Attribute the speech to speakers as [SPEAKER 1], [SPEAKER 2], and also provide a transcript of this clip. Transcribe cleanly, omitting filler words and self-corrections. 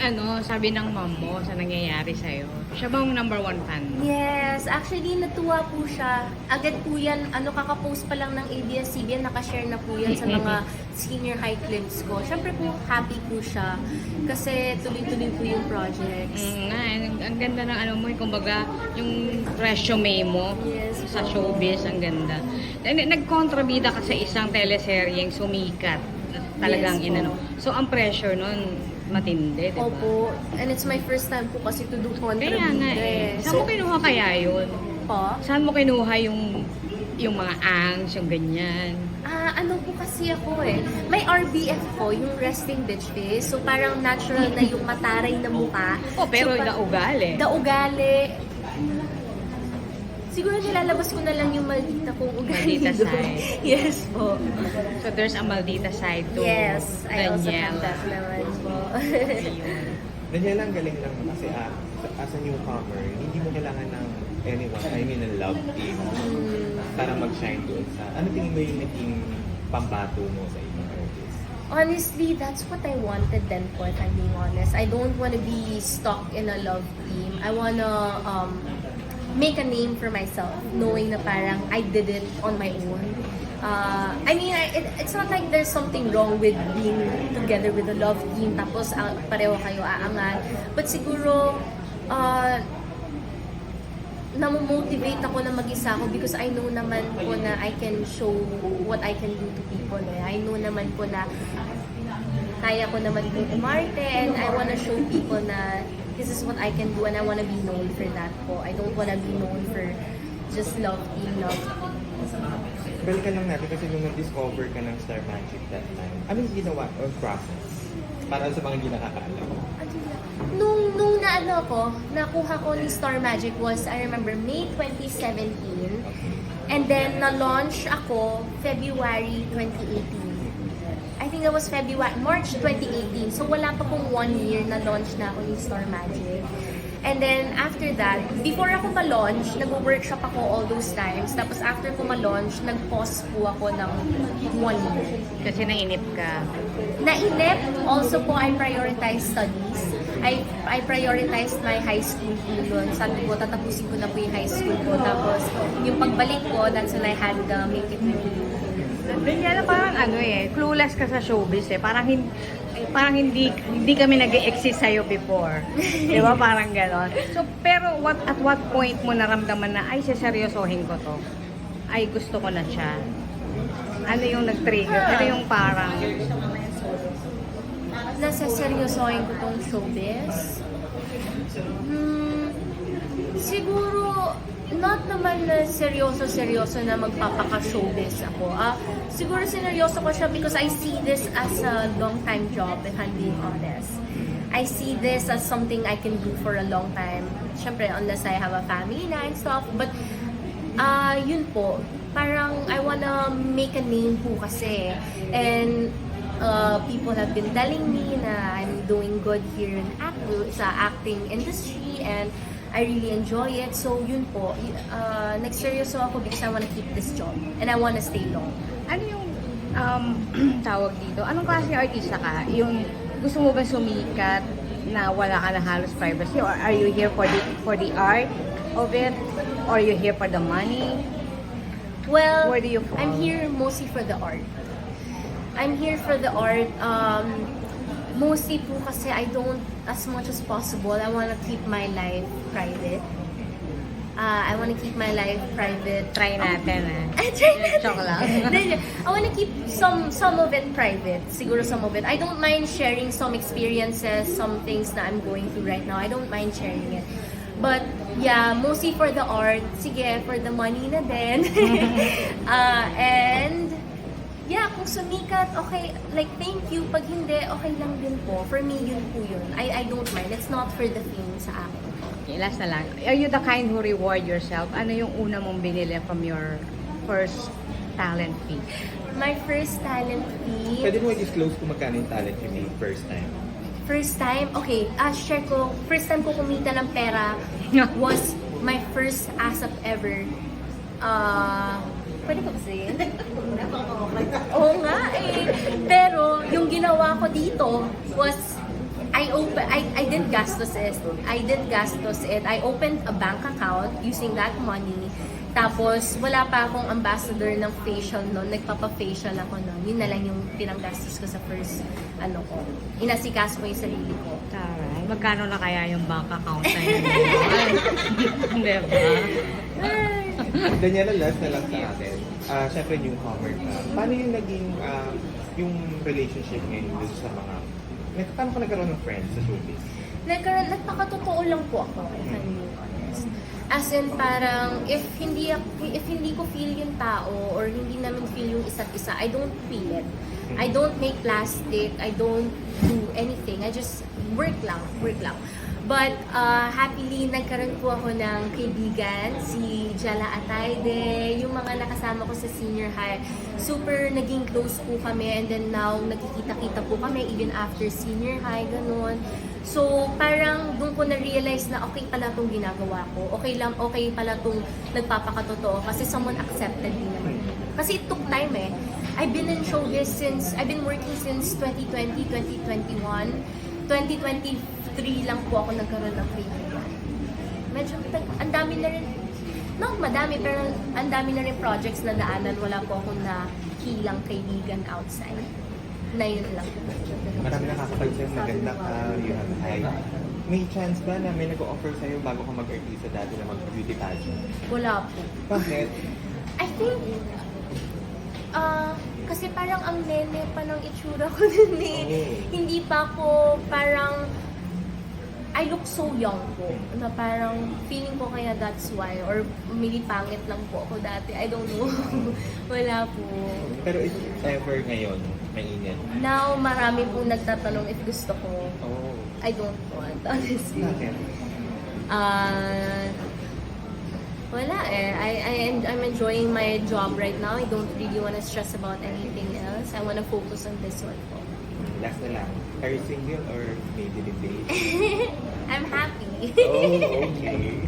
[SPEAKER 1] ano, sabi ng mom mo sa nangyayari sa'yo? Siya bang number one fan mo?
[SPEAKER 2] Yes, actually natuwa po siya. Agad po yan, kakapost pa lang ng ABS-CBN, nakashare na po yan sa mga senior high clips ko. Siyempre po, happy po siya kasi tuloy-tuloy po yung projects.
[SPEAKER 1] Ang ganda ng ano mo, kumbaga, yung resume mo
[SPEAKER 2] Yes,
[SPEAKER 1] sa
[SPEAKER 2] po.
[SPEAKER 1] showbiz, ang ganda. Nagkontrabida ka sa isang teleseryeng sumikat. Talagang
[SPEAKER 2] Yes, po.
[SPEAKER 1] inano. So, ang pressure nun, matindi, di ba?
[SPEAKER 2] Opo, and it's my first time po kasi to do
[SPEAKER 1] Kaya nga
[SPEAKER 2] kontrabida
[SPEAKER 1] eh. Saan mo kinuha kaya yun?
[SPEAKER 2] po?
[SPEAKER 1] Saan mo kinuha yung mga angs, yung ganyan?
[SPEAKER 2] Ano po kasi ako eh. May RBF po, yung resting bitch face. So parang natural na yung mataray na mukha.
[SPEAKER 1] Oh, pero
[SPEAKER 2] so,
[SPEAKER 1] ugali.
[SPEAKER 2] Ugali. Siguro nilalabas ko na lang yung maldita kong ugali.
[SPEAKER 1] Maldita
[SPEAKER 2] doon.
[SPEAKER 1] side.
[SPEAKER 2] Yes po.
[SPEAKER 1] So, there's a maldita side to
[SPEAKER 2] Yes, I also have
[SPEAKER 1] Daniela.
[SPEAKER 2] that naman po.
[SPEAKER 1] Ayun.
[SPEAKER 3] Daniela, ang galing lang kasi as a newcomer, hindi mo kailangan ng anyone, I mean a love team, para mag-shine doon sa, ano tingin mo yung naging pambato mo sa ibang artist?
[SPEAKER 2] Honestly, that's what I wanted then po, if I'm being honest. I don't want to be stuck in a love team. I wanna make a name for myself, knowing na parang I did it on my own. I mean, it's not like there's something wrong with being together with a love team tapos pareho kayo aangat. But siguro, namomotivate ako na mag-isa ako because I know naman po na I can show what I can do to people. I know naman po na kaya ko naman po umarte and I wanna show people na this is what I can do and I wanna be known for that po. I don't wanna be known for just love team.
[SPEAKER 3] Balikan lang natin kasi nung nag-discover ka ng Star Magic that time, ano yung ginawa or process? Para sa mga hindi nakakaalam.
[SPEAKER 2] Nung naano ko, nakuha ko ni Star Magic was, I remember, May 2017. And then, na-launch ako February 2018. I think that was March 2018. So, wala pa pong 1 year na launch na ako ni Star Magic. And then, after that, before ako ma-launch, nag-workshop ako all those times. Tapos, after ko ma-launch, nag-pause po ako ng 1 year.
[SPEAKER 1] Kasi nainip ka.
[SPEAKER 2] Nainip, also po, I prioritize studies. I prioritized my high school po yun. Sabi ko, tatapusin ko na po yung high school ko. Tapos, yung pagbalik ko, that's when I had the make it with you.
[SPEAKER 1] Daniela, parang clueless ka sa showbiz eh. Parang hindi kami nag-exist sa'yo before. Di ba? Parang gano'n. So, pero at what point mo naramdaman na, ay, seseryosohin ko to? Ay, gusto ko na siya. Ano yung nag-trigger? Pero yung parang,
[SPEAKER 2] Nasaseryosohin ko tong showbiz. Siguro, not naman na seryoso na magpapaka-showbiz ako. Siguro sineryoso ko siya because I see this as a long-time job, if I'm being honest. I see this as something I can do for a long time. Siyempre, unless I have a family na and stuff. But, yun po. Parang, I wanna make a name po kasi. And, people have been telling me na I'm doing good here in sa acting industry and I really enjoy it. So yun po, nagseryoso ako because I wanna keep this job and I wanna stay long.
[SPEAKER 1] ano yung tawag dito? Anong klase artista ka? Yung gusto mo ba sumikat na wala ka na halos privacy? Or are you here for the art of it? Or are you here for the money?
[SPEAKER 2] Well,
[SPEAKER 1] Where do you fall?
[SPEAKER 2] I'm here mostly for the art. I'm here for the art. Mostly po kasi I don't, as much as possible, I wanna keep my life private. I wanna keep my life private.
[SPEAKER 1] Try natin
[SPEAKER 2] Try natin.
[SPEAKER 1] Joke lang.
[SPEAKER 2] I wanna keep some of it private. Siguro some of it. I don't mind sharing some experiences, some things that I'm going through right now. I don't mind sharing it. But yeah, mostly for the art. Sige, for the money na din. And yeah, kung sumikat, okay, like, thank you. Pag hindi, okay lang din po. For me, yun po yun. I don't mind. It's not for the fame sa akin.
[SPEAKER 1] Okay, last na lang. Are you the kind who reward yourself? Ano yung una mong binili from your first talent fee?
[SPEAKER 2] My first talent fee,
[SPEAKER 3] Pwede mo i-disclose kung magkano yung talent you made first time?
[SPEAKER 2] first time, okay, share ko, first time ko kumita ng pera was my first ASAP ever. Pwede ko kasi? Oo nga eh. Pero, yung ginawa ko dito was, I I didn't gastos it. I opened a bank account using that money. Tapos, wala pa akong ambassador ng facial noon. Nagpapa-facial ako noon. Yun na lang yung pinanggastos ko sa first, inasikas ko yung sarili ko.
[SPEAKER 1] Taray. Magkano na kaya yung bank account na yun? Di ba?
[SPEAKER 3] Daniela, last na lang sa atin. Siyempre, newcomer ka. Paano yung naging yung relationship ngayon dun sa mga... Paano ka nagkaroon ng friends sa showbiz?
[SPEAKER 2] Nagpakatotoo lang po ako, if I'm being honest. As in, parang, if hindi ko feel yung tao, or hindi namin feel yung isa't isa, I don't feel it. I don't make plastic, I don't do anything. I just work lang. But happily, nagkaroon po ako ng kaibigan, si Jala Atayde, yung mga nakasama ko sa senior high. Super naging close po kami, and then now nagkikita-kita po kami even after senior high, ganun. So parang doon ko na-realize na okay pala itong ginagawa ko. Okay pala itong nagpapakatotoo kasi someone accepted me naman. Kasi it took time eh. I've been in showbiz I've been working since 2020, 2021. 2023 lang po ako nagkaroon ng kaibigan. Medyo, ang dami na rin, not madami, pero ang dami na rin projects na daanan. Wala po akong nakilang kaibigan outside. Na yun lang.
[SPEAKER 3] Marami nakakapansin, maganda ka, you have height. May chance ba na may nag-offer sa'yo bago ka mag-artista dati na mag-beauty pageant?
[SPEAKER 2] Wala po.
[SPEAKER 3] Bakit?
[SPEAKER 2] I think, kasi parang ang nene pa ng itsura ko dun eh.
[SPEAKER 3] Oh.
[SPEAKER 2] Hindi pa ako parang, I look so young po. Na parang feeling ko kaya that's why. Or mili pangit lang po ako dati. I don't know. Wala po.
[SPEAKER 3] Pero if ever ngayon, mainit.
[SPEAKER 2] Now, marami po nagtatanong if gusto ko.
[SPEAKER 3] Oh.
[SPEAKER 2] I don't want, honestly.
[SPEAKER 3] Bakit?
[SPEAKER 2] Wala eh. I'm enjoying my job right now. I don't really want to stress about anything else. I want to focus on this one po.
[SPEAKER 3] Last na lang. Are you single or maybe the date?
[SPEAKER 2] I'm happy.
[SPEAKER 3] Oh, okay.